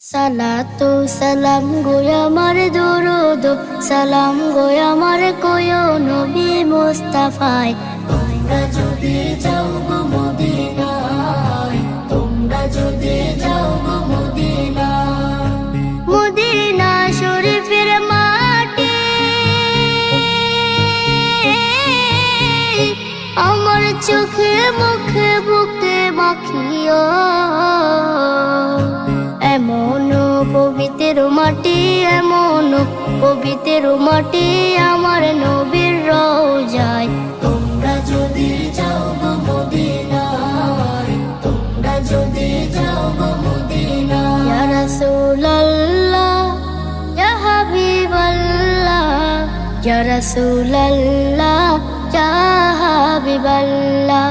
সালাতু সালাম গো আমার দরুদ সালাম গো আমার কোয় নবী মুস্তাফায়। তোমরা যদি যাও গো মদিনায়, তোমরা যদি যাও গো মদিনায়, মদিনা শরীফের মাটি আমার চোখে মুখে বুকে মাখিও। এমন পবিত্র মাটি, এমন পবিত্র মাটি আমার নবীর রওজায়। তোমরা যদি যাও গো মদিনায়, তোমরা যদি যাও গো মদিনায়। ইয়া রাসূলুল্লাহ ইয়া হাবিবাল্লাহ, ইয়া রাসূলুল্লাহ ইয়া হাবিবাল্লাহ।